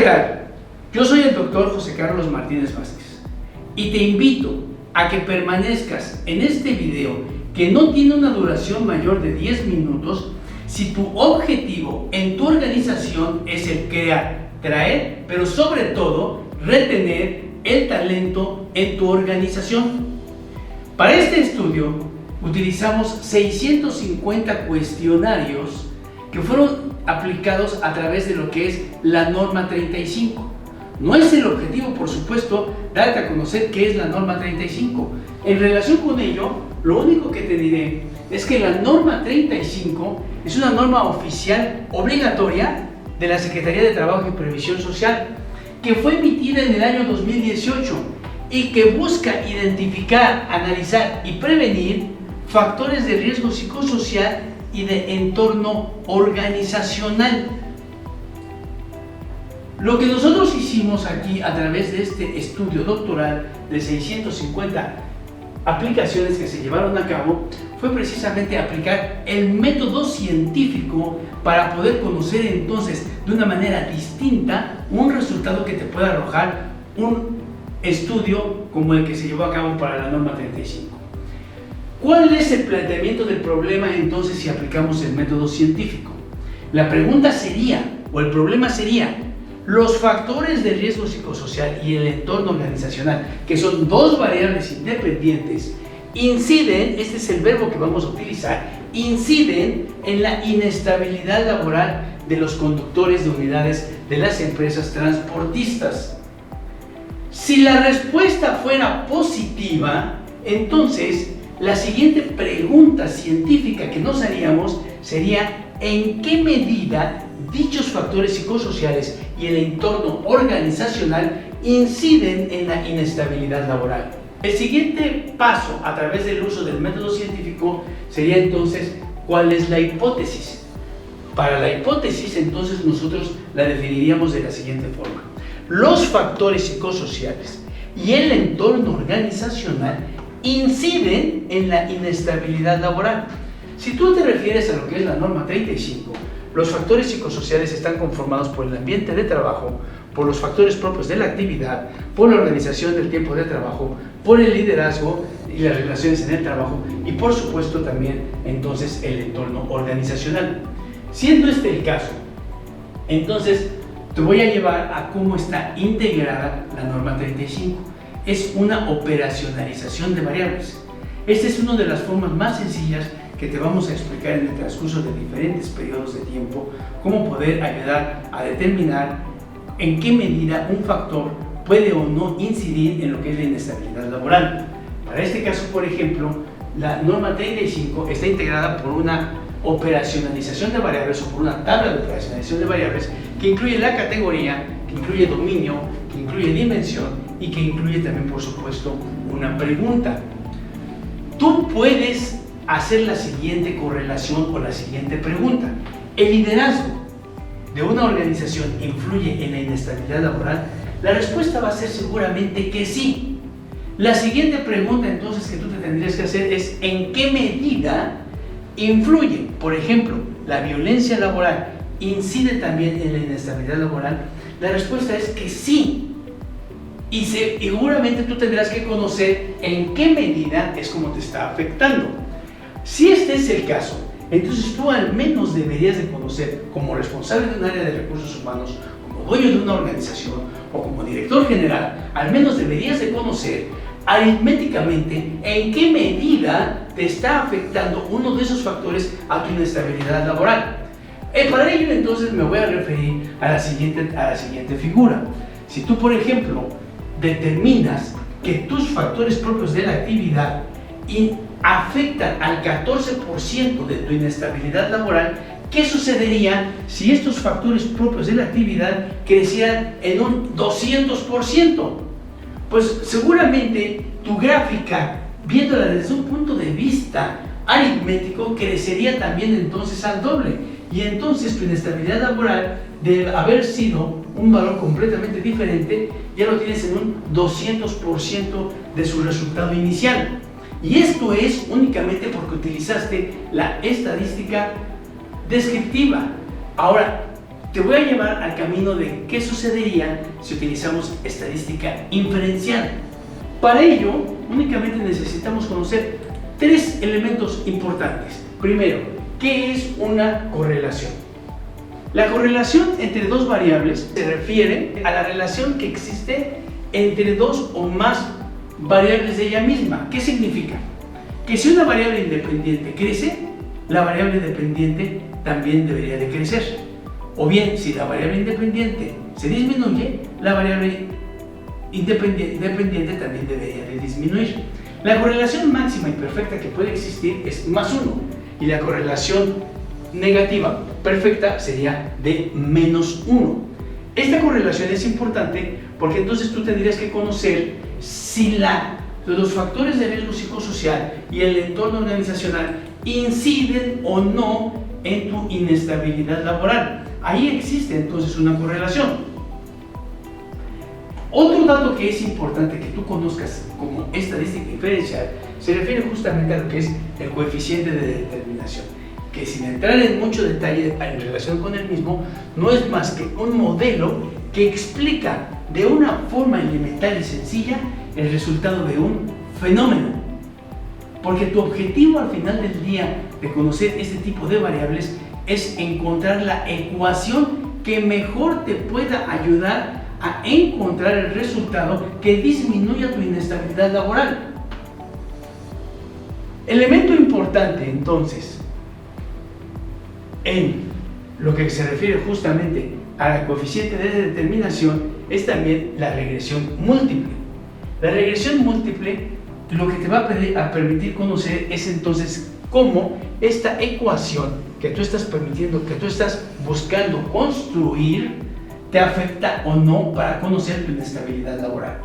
tal? Yo soy el doctor José Carlos Martínez Vázquez y te invito a que permanezcas en este video que no tiene una duración mayor de 10 minutos si tu objetivo en tu organización es el crear, traer, pero sobre todo retener el talento en tu organización. Para este estudio utilizamos 650 cuestionarios que fueron aplicados a través de lo que es la norma 35. No es el objetivo, por supuesto, darte a conocer qué es la norma 35. En relación con ello, lo único que te diré es que la norma 35 es una norma oficial obligatoria de la Secretaría de Trabajo y Previsión Social, que fue emitida en el año 2018 y que busca identificar, analizar y prevenir factores de riesgo psicosocial y de entorno organizacional. Lo que nosotros hicimos aquí a través de este estudio doctoral de 650 aplicaciones que se llevaron a cabo fue precisamente aplicar el método científico para poder conocer entonces de una manera distinta un resultado que te pueda arrojar un estudio como el que se llevó a cabo para la norma 35. ¿Cuál es el planteamiento del problema entonces si aplicamos el método científico? La pregunta sería, o el problema sería, los factores de riesgo psicosocial y el entorno organizacional, que son dos variables independientes, inciden, este es el verbo que vamos a utilizar, inciden en la inestabilidad laboral de los conductores de unidades de las empresas transportistas. Si la respuesta fuera positiva, entonces la siguiente pregunta científica que nos haríamos sería ¿en qué medida dichos factores psicosociales y el entorno organizacional inciden en la inestabilidad laboral? El siguiente paso a través del uso del método científico sería entonces ¿cuál es la hipótesis? Para la hipótesis entonces nosotros la definiríamos de la siguiente forma. Los factores psicosociales y el entorno organizacional inciden en la inestabilidad laboral. Si tú te refieres a lo que es la norma 35, los factores psicosociales están conformados por el ambiente de trabajo, por los factores propios de la actividad, por la organización del tiempo de trabajo, por el liderazgo y las relaciones en el trabajo y por supuesto también entonces el entorno organizacional. Siendo este el caso, entonces te voy a llevar a cómo está integrada la norma 35. Es una operacionalización de variables. Esta es una de las formas más sencillas que te vamos a explicar en el transcurso de diferentes periodos de tiempo, cómo poder ayudar a determinar en qué medida un factor puede o no incidir en lo que es la inestabilidad laboral. Para este caso, por ejemplo, la norma 35 está integrada por una operacionalización de variables o por una tabla de operacionalización de variables que incluye la categoría, que incluye dominio, que incluye dimensión y que incluye también, por supuesto, una pregunta. Tú puedes hacer la siguiente correlación o la siguiente pregunta. ¿El liderazgo de una organización influye en la inestabilidad laboral? La respuesta va a ser seguramente que sí. La siguiente pregunta entonces que tú te tendrías que hacer es ¿en qué medida influye? Por ejemplo, ¿la violencia laboral incide también en la inestabilidad laboral? La respuesta es que sí. Y seguramente tú tendrás que conocer en qué medida es como te está afectando. Si este es el caso, entonces tú al menos deberías de conocer como responsable de un área de recursos humanos, como dueño de una organización o como director general, al menos deberías de conocer aritméticamente en qué medida te está afectando uno de esos factores a tu inestabilidad laboral. Para ello entonces me voy a referir a la siguiente figura. Si tú, por ejemplo, determinas que tus factores propios de la actividad afectan al 14% de tu inestabilidad laboral, ¿qué sucedería si estos factores propios de la actividad crecieran en un 200%? Pues seguramente tu gráfica, viéndola desde un punto de vista aritmético, crecería también entonces al doble. Y entonces tu inestabilidad laboral, de haber sido un valor completamente diferente, ya lo tienes en un 200% de su resultado inicial. Y esto es únicamente porque utilizaste la estadística descriptiva. Ahora, te voy a llevar al camino de qué sucedería si utilizamos estadística inferencial. Para ello, únicamente necesitamos conocer tres elementos importantes. Primero, ¿qué es una correlación? La correlación entre dos variables se refiere a la relación que existe entre dos o más variables de ella misma. ¿Qué significa? Que si una variable independiente crece, la variable dependiente también debería de crecer. O bien, si la variable independiente se disminuye, la variable dependiente también debería de disminuir. La correlación máxima y perfecta que puede existir es +1, y la correlación negativa perfecta sería de -1. Esta correlación es importante porque entonces tú tendrías que conocer si los factores de riesgo psicosocial y el entorno organizacional inciden o no en tu inestabilidad laboral. Ahí existe entonces una correlación. Otro dato que es importante que tú conozcas como estadística inferencial se refiere justamente a lo que es el coeficiente de determinación, que sin entrar en mucho detalle en relación con el mismo, no es más que un modelo que explica de una forma elemental y sencilla el resultado de un fenómeno. Porque tu objetivo al final del día de conocer este tipo de variables es encontrar la ecuación que mejor te pueda ayudar a encontrar el resultado que disminuya tu inestabilidad laboral. Elemento importante entonces en lo que se refiere justamente al coeficiente de determinación es también la regresión múltiple. La regresión múltiple lo que te va a permitir conocer es entonces cómo esta ecuación que tú estás permitiendo, que tú estás buscando construir, te afecta o no para conocer tu inestabilidad laboral.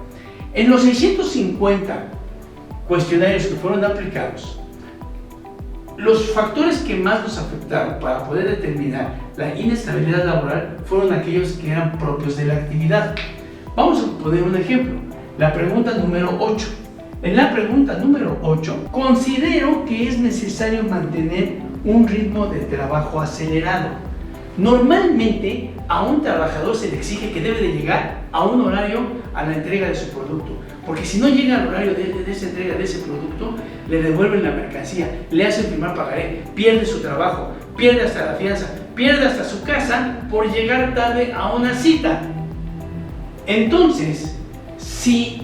En los 650 cuestionarios que fueron aplicados, los factores que más nos afectaron para poder determinar la inestabilidad laboral fueron aquellos que eran propios de la actividad. Vamos a poner un ejemplo. La pregunta número 8. En la pregunta número 8, considero que es necesario mantener un ritmo de trabajo acelerado. Normalmente a un trabajador se le exige que debe de llegar a un horario a la entrega de su producto, porque si no llega al horario de esa entrega de ese producto, le devuelven la mercancía, le hacen firmar pagaré, pierde su trabajo, pierde hasta la fianza, pierde hasta su casa por llegar tarde a una cita. Entonces, si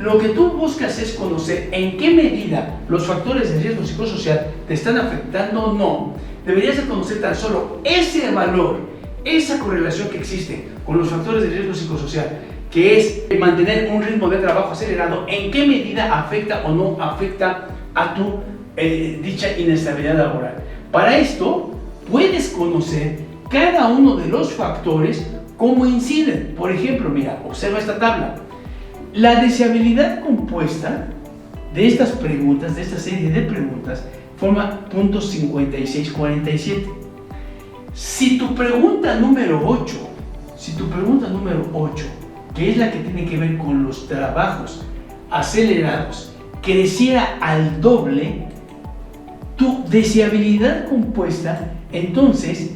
lo que tú buscas es conocer en qué medida los factores de riesgo psicosocial te están afectando o no, deberías de conocer tan solo ese valor, esa correlación que existe con los factores de riesgo psicosocial, que es mantener un ritmo de trabajo acelerado, en qué medida afecta o no afecta a tu dicha inestabilidad laboral. Para esto, puedes conocer cada uno de los factores, cómo inciden. Por ejemplo, mira, observa esta tabla. La deseabilidad compuesta de estas preguntas, de esta serie de preguntas, forma puntos 56-47. Si tu pregunta número 8, que es la que tiene que ver con los trabajos acelerados, creciera al doble, tu deseabilidad compuesta entonces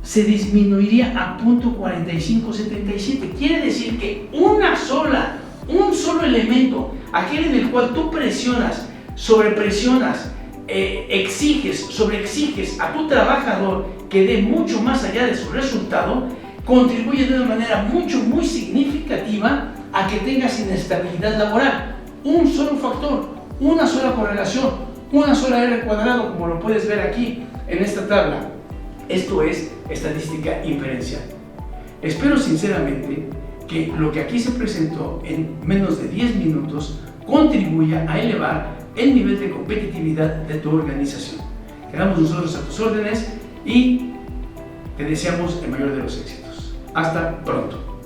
se disminuiría a punto 45-77. Quiere decir que un solo elemento, aquel en el cual tú presionas, sobrepresionas, sobreexiges a tu trabajador que dé mucho más allá de su resultado, contribuye de una manera muy significativa a que tengas inestabilidad laboral. Un solo factor, una sola correlación, una sola R cuadrado, como lo puedes ver aquí en esta tabla. Esto es estadística inferencial. Espero sinceramente que lo que aquí se presentó en menos de 10 minutos contribuya a elevar el nivel de competitividad de tu organización. Quedamos nosotros a tus órdenes y te deseamos el mayor de los éxitos. Hasta pronto.